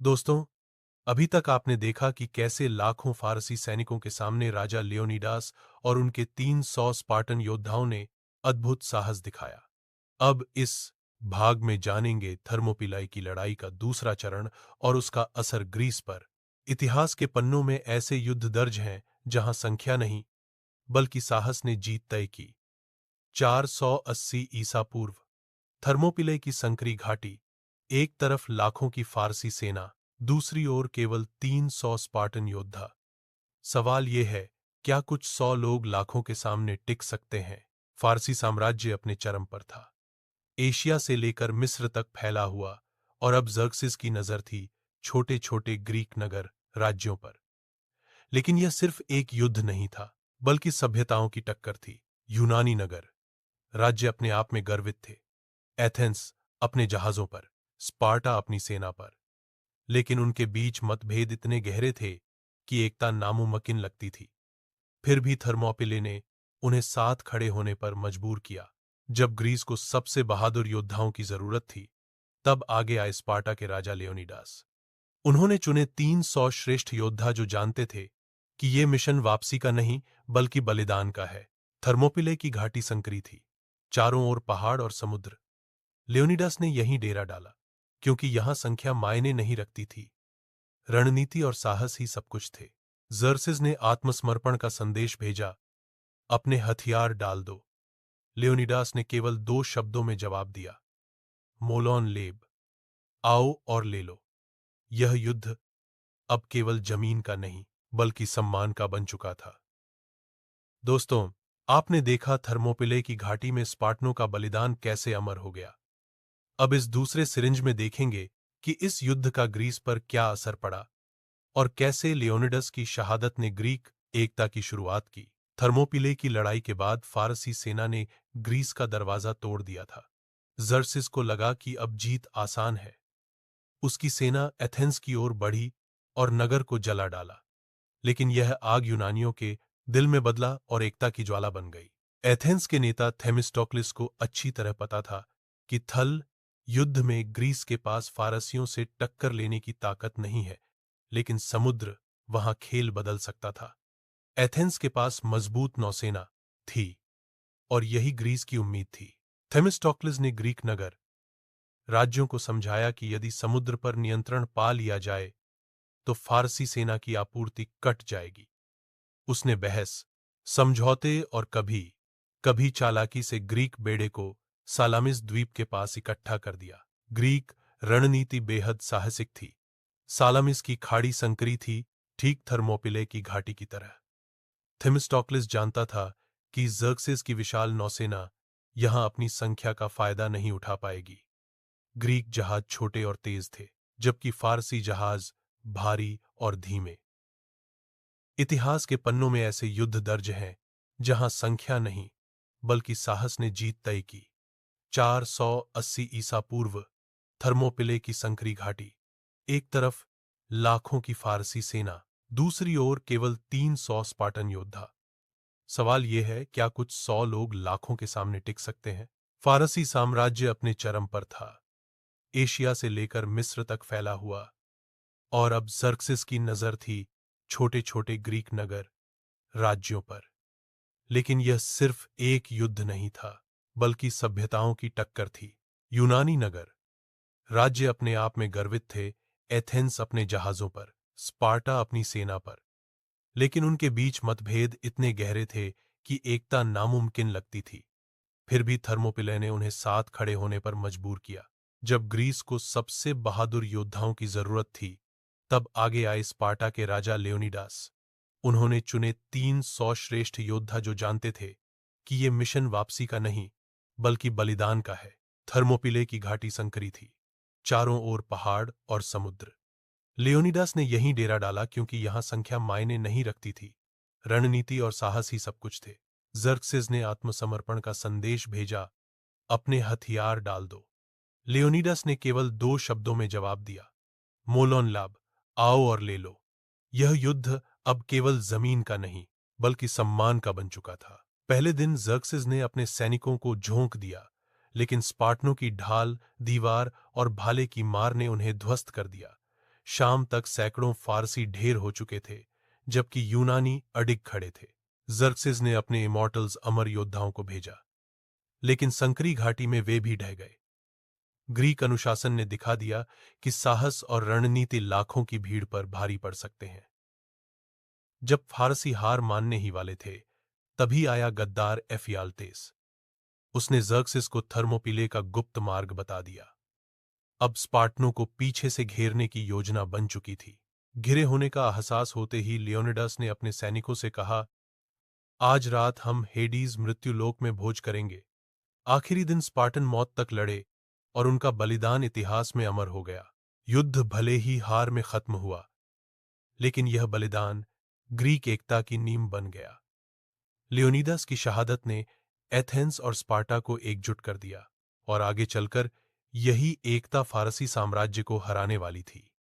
दोस्तों, अभी तक आपने देखा कि कैसे लाखों फारसी सैनिकों के सामने राजा लियोनिडास और उनके 300 स्पार्टन योद्धाओं ने अद्भुत साहस दिखाया। अब इस भाग में जानेंगे थर्मोपिलाई की लड़ाई का दूसरा चरण और उसका असर ग्रीस पर। इतिहास के पन्नों में ऐसे युद्ध दर्ज हैं जहां संख्या नहीं बल्कि साहस ने जीत तय की। 480 ईसा पूर्व, थर्मोपिले की संकरी घाटी। एक तरफ लाखों की फारसी सेना, दूसरी ओर केवल 300 स्पार्टन योद्धा। सवाल यह है, क्या कुछ 100 लोग लाखों के सामने टिक सकते हैं? फारसी साम्राज्य अपने चरम पर था, एशिया से लेकर मिस्र तक फैला हुआ, और अब जर्क्सिस की नजर थी छोटे छोटे ग्रीक नगर, राज्यों पर। लेकिन यह सिर्फ एक युद्ध नहीं था, बल्कि सभ्यताओं की टक्कर थी। यूनानी नगर, राज्य अपने आप में गर्वित थे। एथेंस अपने जहाजों पर, स्पार्टा अपनी सेना पर। लेकिन उनके बीच मतभेद इतने गहरे थे कि एकता नामुमकिन लगती थी। फिर भी थर्मोपिले ने उन्हें साथ खड़े होने पर मजबूर किया। जब ग्रीस को सबसे बहादुर योद्धाओं की जरूरत थी, तब आगे आए स्पार्टा के राजा लियोनिडास। उन्होंने चुने 300 श्रेष्ठ योद्धा जो जानते थे कि ये मिशन वापसी का नहीं बल्कि बलिदान का है। थर्मोपिले की घाटी संकरी थी, चारों ओर पहाड़ और समुद्र। लियोनिडास ने यहीं डेरा डाला, क्योंकि यहां संख्या मायने नहीं रखती थी, रणनीति और साहस ही सब कुछ थे। जर्सिस ने आत्मसमर्पण का संदेश भेजा, अपने हथियार डाल दो। लियोनिडास ने केवल 2 शब्दों में जवाब दिया, मोलोन लेब, आओ और ले लो। यह युद्ध अब केवल जमीन का नहीं बल्कि सम्मान का बन चुका था। दोस्तों, आपने देखा थर्मोपिले की घाटी में स्पार्टनों का बलिदान कैसे अमर हो गया। अब इस दूसरे सिरिंज में देखेंगे कि इस युद्ध का ग्रीस पर क्या असर पड़ा और कैसे लियोनिडस की शहादत ने ग्रीक एकता की शुरुआत की। थर्मोपिले की लड़ाई के बाद फारसी सेना ने ग्रीस का दरवाजा तोड़ दिया था। जर्सिस को लगा कि अब जीत आसान है। उसकी सेना एथेंस की ओर बढ़ी और नगर को जला डाला। लेकिन यह आग यूनानियों के दिल में बदला और एकता की ज्वाला बन गई। एथेंस के नेता थेमिस्टोक्लिस को अच्छी तरह पता था कि थल युद्ध में ग्रीस के पास फारसियों से टक्कर लेने की ताकत नहीं है, लेकिन समुद्र वहां खेल बदल सकता था। एथेंस के पास मजबूत नौसेना थी और यही ग्रीस की उम्मीद थी। थेमिस्टोक्लिस ने ग्रीक नगर राज्यों को समझाया कि यदि समुद्र पर नियंत्रण पा लिया जाए तो फारसी सेना की आपूर्ति कट जाएगी। उसने बहस, समझौते और कभी कभी चालाकी से ग्रीक बेड़े को सालामिस द्वीप के पास इकट्ठा कर दिया। ग्रीक रणनीति बेहद साहसिक थी। सालामिस की खाड़ी संकरी थी, ठीक थर्मोपिले की घाटी की तरह। थेमिस्टोक्लिस जानता था कि जर्क्सिस की विशाल नौसेना यहां अपनी संख्या का फायदा नहीं उठा पाएगी। ग्रीक जहाज छोटे और तेज थे, जबकि फारसी जहाज भारी और धीमे। इतिहास के पन्नों में ऐसे युद्ध दर्ज हैं जहां संख्या नहीं बल्कि साहस ने जीत तय की। 480 ईसा पूर्व, थर्मोपिले की संकरी घाटी। एक तरफ लाखों की फारसी सेना, दूसरी ओर केवल 300 स्पार्टन योद्धा। सवाल यह है, क्या कुछ 100 लोग लाखों के सामने टिक सकते हैं? फारसी साम्राज्य अपने चरम पर था, एशिया से लेकर मिस्र तक फैला हुआ, और अब जर्क्सिस की नजर थी छोटे छोटे ग्रीक नगर, राज्यों पर। लेकिन यह सिर्फ एक युद्ध नहीं था, बल्कि सभ्यताओं की टक्कर थी। यूनानी नगर राज्य अपने आप में गर्वित थे, एथेंस अपने जहाजों पर, स्पार्टा अपनी सेना पर। लेकिन उनके बीच मतभेद इतने गहरे थे कि एकता नामुमकिन लगती थी। फिर भी थर्मोपिले ने उन्हें साथ खड़े होने पर मजबूर किया। जब ग्रीस को सबसे बहादुर योद्धाओं की जरूरत थी, तब आगे आए स्पार्टा के राजा लियोनिडास। उन्होंने चुने 300 श्रेष्ठ योद्धा जो जानते थे कि ये मिशन वापसी का नहीं बल्कि बलिदान का है। थर्मोपिले की घाटी संकरी थी, चारों ओर पहाड़ और समुद्र। लियोनिडास ने यहीं डेरा डाला क्योंकि यहां संख्या मायने नहीं रखती थी, रणनीति और साहस ही सब कुछ थे। जर्क्सिस ने आत्मसमर्पण का संदेश भेजा, अपने हथियार डाल दो। लियोनिडास ने केवल 2 शब्दों में जवाब दिया, मोलोन लाब, आओ और ले लो। यह युद्ध अब केवल जमीन का नहीं बल्कि सम्मान का बन चुका था। पहले दिन जर्क्सिस ने अपने सैनिकों को झोंक दिया, लेकिन स्पार्टनों की ढाल, दीवार और भाले की मार ने उन्हें ध्वस्त कर दिया। शाम तक सैकड़ों फारसी ढेर हो चुके थे, जबकि यूनानी अडिग खड़े थे। जर्क्सिस ने अपने इमॉर्टल्स अमर योद्धाओं को भेजा, लेकिन संकरी घाटी में वे भी ढह गए। ग्रीक अनुशासन ने दिखा दिया कि साहस और रणनीति लाखों की भीड़ पर भारी पड़ सकते हैं। जब फारसी हार मानने ही वाले थे, तभी आया गद्दार एफियाल्टेस। उसने जर्क्सिस को थर्मोपिले का गुप्त मार्ग बता दिया। अब स्पार्टनों को पीछे से घेरने की योजना बन चुकी थी। घिरे होने का एहसास होते ही लियोनिडास ने अपने सैनिकों से कहा, आज रात हम हेडीज मृत्युलोक में भोज करेंगे। आखिरी दिन स्पार्टन मौत तक लड़े और उनका बलिदान इतिहास में अमर हो गया। युद्ध भले ही हार में खत्म हुआ, लेकिन यह बलिदान ग्रीक एकता की नींव बन गया। लियोनिडास की शहादत ने एथेंस और स्पार्टा को एकजुट कर दिया, और आगे चलकर यही एकता फारसी साम्राज्य को हराने वाली थी।